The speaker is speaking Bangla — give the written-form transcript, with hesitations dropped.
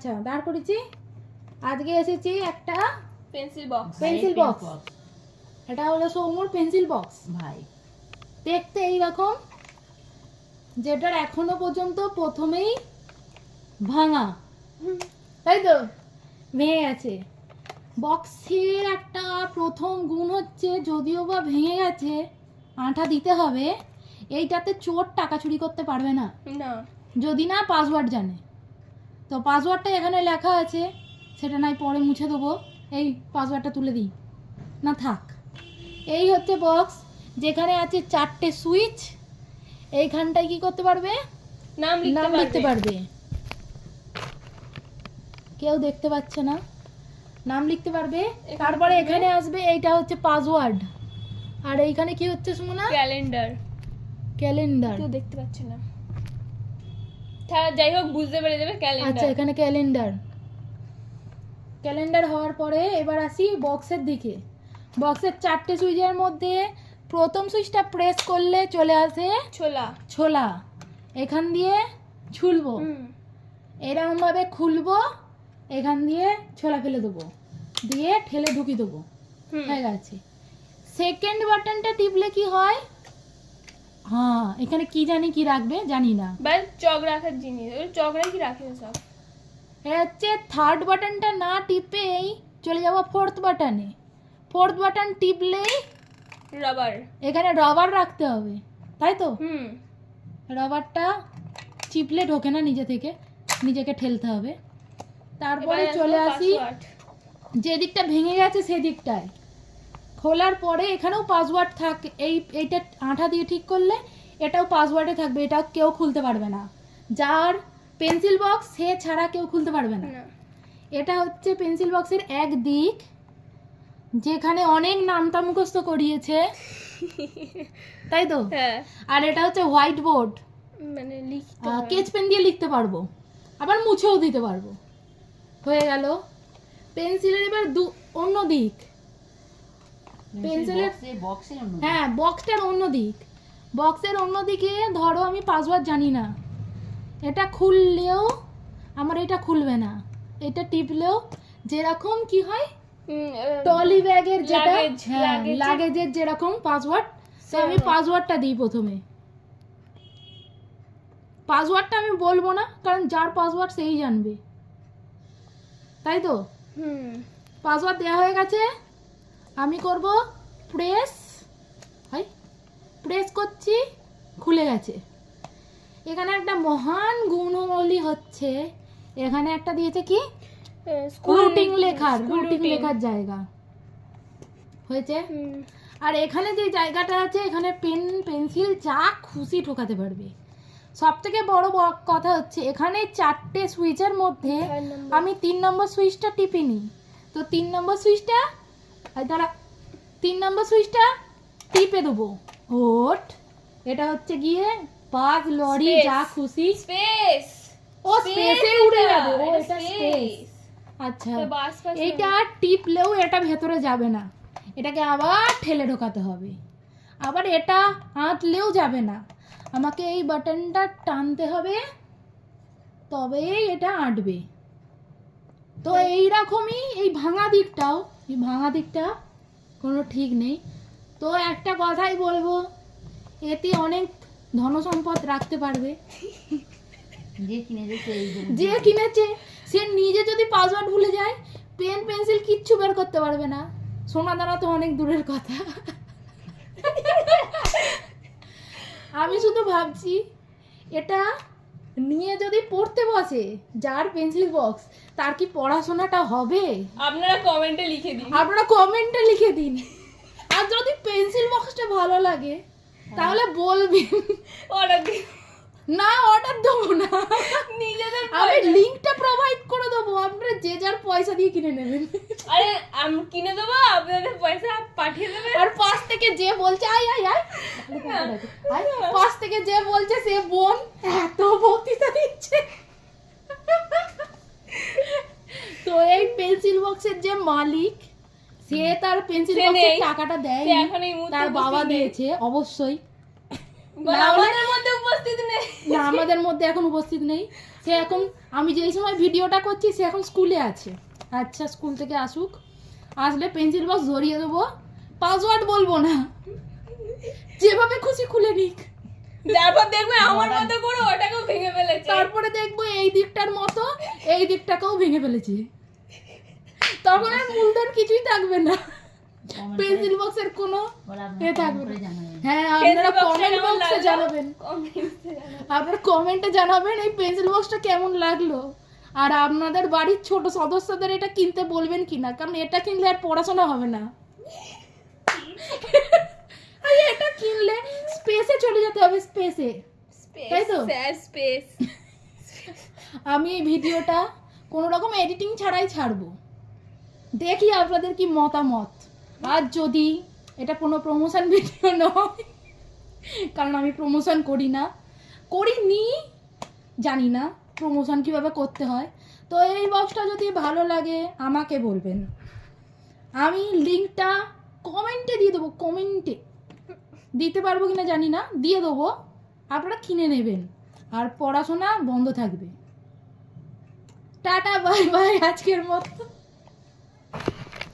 আচ্ছা দাঁড় করেছি। আজকে এসেছি একটা পেন্সিল বক্স। Pencil box. এটা হলো সৌমুর পেন্সিল বক্স ভাই, দেখতে এইরকম, যেটার এখনো পর্যন্ত প্রথমেই ভাঙা, তাই তো ভেঙে গেছে। বক্সের একটা প্রথম গুণ হচ্ছে যদিও বা ভেঙে গেছে আঠা দিতে হবে, এইটাতে চোর টাকা চুরি করতে পারবে না না, যদি না পাসওয়ার্ড জানে। তো পাসওয়ার্ডটা এখানে লেখা আছে, সেটা নাই পরে মুছে দেবো। এই পাসওয়ার্ডটা তুলে দিই না, থাক। এই হচ্ছে বক্স, যেখানে আছে 4টে সুইচ। এইখানটায় কি করতে পারবে, নাম নাম লিখতে লিখতে পারবে। পারবে। কেউ দেখতে পাচ্ছে না, নাম লিখতে পারবে। তারপরে এখানে আসবে, এইটা হচ্ছে পাসওয়ার্ড। আর এইখানে কি হচ্ছে সুমনা, ক্যালেন্ডার। ক্যালেন্ডার। কেউ দেখতে পাচ্ছে না, যাই হোক বুঝতে পেরে যাবে আচ্ছা ক্যালেন্ডার। এখানে ক্যালেন্ডার। ক্যালেন্ডার হওয়ার পরে এবার আসি বক্সের দিকে। বক্সের 4টে সুইচের মধ্যে প্রথম সুইচটা প্রেস করলে চলে আসে ছোলা। ছোলা। এখান দিয়ে ঝুলবো, এরকম ভাবে খুলবো, এখান দিয়ে ছোলা ফেলে দেবো, দিয়ে ঠেলে ঢুকিয়ে দেবো, হয়ে গেছে। সেকেন্ড বাটনটা টিপলে কি হয়, হ্যাঁ এখানে কি জানি কি রাখবে জানি না, বাস চক রাখার জিনিস, ওই চক রাখি রাখে সব। এটা হচ্ছে থার্ড বাটনটা না টিপেই চলে যাবো ফোর্থ বাটনে। ফোর্থ বাটন টিপলেই রাবার। এখানে রবার রাখতে হবে, তাই তো। হুম, রবারটা চিপলে ঢোকে না নিজে থেকে, নিজেকে ঠেলতে হবে। তারপরে এবার চলে আসবো আসি password। যে দিকটা ভেঙে গেছে সেদিকটায়। খোলার পরে এখানেও পাসওয়ার্ড থাকে, এইটা আঠা দিয়ে ঠিক করলে এটাও পাসওয়ার্ডে থাকবে, এটা কেউ খুলতে পারবে না। যার পেন্সিল বক্স সে ছাড়া কেউ খুলতে পারবে না। না। এটা হচ্ছে পেন্সিল বক্সের এক দিক, যেখানে অনেক নামটা মুখস্থ করিয়েছে, তাই তো। হ্যাঁ, আর এটা হচ্ছে হোয়াইট বোর্ড, মানে লিখতে স্কেচ পেন দিয়ে লিখতে পারবো, আবার মুছেও দিতে পারবো। হয়ে গেল পেন্সিলের। এবার অন্য দিক, পেন্সিলের বক্সের হ্যাঁ বক্সটার অন্য দিক। বক্সের অন্য দিকে ধরো আমি পাসওয়ার্ড জানি না, এটা খুললেও আমার এটা খুলবে না, এটা টিপলেও যেরকম কি হয় টলি ব্যাগের যেটা লাগেজের যেরকম পাসওয়ার্ড, তো আমি পাসওয়ার্ডটা দিই প্রথমে। পাসওয়ার্ডটা আমি বলবো না, কারণ যার পাসওয়ার্ড সেই জানবে, তাই তো। পাসওয়ার্ড দেওয়া হয়ে গেছে, আমি করব প্রেস। প্রেস করছি, খুলে গেছে। এখানে একটা মহান গুণবলী হচ্ছে, এখানে একটা দিয়েছে কি রুটিং লেখার জায়গা হয়েছে। আর এখানে যে জায়গাটা আছে, এখানে পেন পেন্সিল যা খুশি ঠোকাতে পারবে। সব থেকে বড় কথা হচ্ছে এখানে 4টে সুইচের মধ্যে আমি 3 নম্বর সুইচটা টিপিনি, তো 3 নম্বর সুইচটা দাঁড়া 3 নম্বর সুইচটা টিপে দেবো। ওট, এটা হচ্ছে গিয়ে বাস লরি যা খুশি স্পেস। ও স্পেসে উড়ে যাবে, ও এটা স্পেস। আচ্ছা এইটা টিপলেও এটা ভেতরে যাবে না, এটাকে আবার ঠেলে ঢোকাতে হবে। আবার এটা আঁটলেও যাবে না, আমাকে এই বাটনটা টানতে হবে, তবেই এটা আঁটবে। তো এইরকমই এই ভাঙা দিকটা কোনো ঠিক নেই। তো একটা কথাই বলবো, এতে অনেক ধনসম্পদ রাখতে পারবে। যে কিনেছে সে নিজে যদি পাসওয়ার্ড ভুলে যায়, পেন পেন্সিল কিচ্ছু বের করতে পারবে না। সোনা দানা তো অনেক দূরের কথা। আমি শুধু ভাবছি এটা নিয়ে যদি পড়তে বসে যার পেন্সিল বক্স, তার কি পড়াশোনাটা হবে? আপনারা কমেন্টে লিখে দিন। আর যদি পেন্সিল বক্সটা ভালো লাগে তাহলে বলবেন, না অর্ডার দেবো না, নিজেদের আমি লিংকটা প্রোভাইড করে দেবো, আপনারা যে যার পয়সা দিয়ে কিনে নেবেন। আরে আমি কিনে দেবো, আপনাদের পয়সা পাঠিয়ে দেবেন। আর পাশ থেকে যে বলছে পাশ থেকে যে বলছে সে বোন এত বক্তৃতা দিচ্ছে। তো এই পেন্সিল বক্সের যে মালিক, সে তার পেন্সিল বক্সের টাকাটা দেয়, তার বাবা দিয়েছে অবশ্যই। আমাদের মধ্যে উপস্থিত নেই, না আমাদের মধ্যে এখন উপস্থিত নেই, সে এখন আমি যেই সময় ভিডিওটা করছি সে এখন স্কুলে আছে। আচ্ছা স্কুল থেকে আসুক, আসলে পেন্সিল বক্স ধরিয়ে দেবো, পাসওয়ার্ড বলবো না, যেভাবে খুশি খুলে নিক। তারপর দেখবে আমার মতো করে ওটাকেও ভেঙে ফেলেছে। তারপরে দেখবো এই দিকটার মতো এই দিকটাকেও ভেঙে ফেলেছি, তখন আর মূলধন কিছুই থাকবে না, পেন্সিল বক্সের কোনো এ থাকবে না। হ্যাঁ আপনারা কমেন্ট বক্সে জানাবেন, আপনারা কমেন্টে জানাবেন এই পেন্সিল বক্সটা কেমন লাগলো, আর আপনাদের বাড়ির ছোট সদস্যদের এটা কিনতে বলবেন কিনা, কারণ এটা কিনলে আর পড়াশোনা হবে না। এটা কিনলে স্পেসে চলে যেতে হবে, স্পেসে, তাই তো? স্পেস। আমি এই ভিডিওটা কোনো রকম এডিটিং ছাড়াই ছাড়বো, দেখি আপনাদের কি মতামত। আর যদি এটা কোনো প্রমোশন ভিডিও নয়, কারণ আমি প্রমোশন করি না, করিনি, জানি না প্রমোশন কিভাবে করতে হয়, তো এই বক্সটা যদি ভালো লাগে আমাকে বলবেন, আমি লিঙ্কটা কমেন্টে দিয়ে দেবো, কমেন্টে দিতে পারবো কিনা জানি না, দিয়ে দেবো, আপনারা কিনে নেবেন আর পড়াশোনা বন্ধ থাকবে। টাটা বাই বাই, আজকের মতো।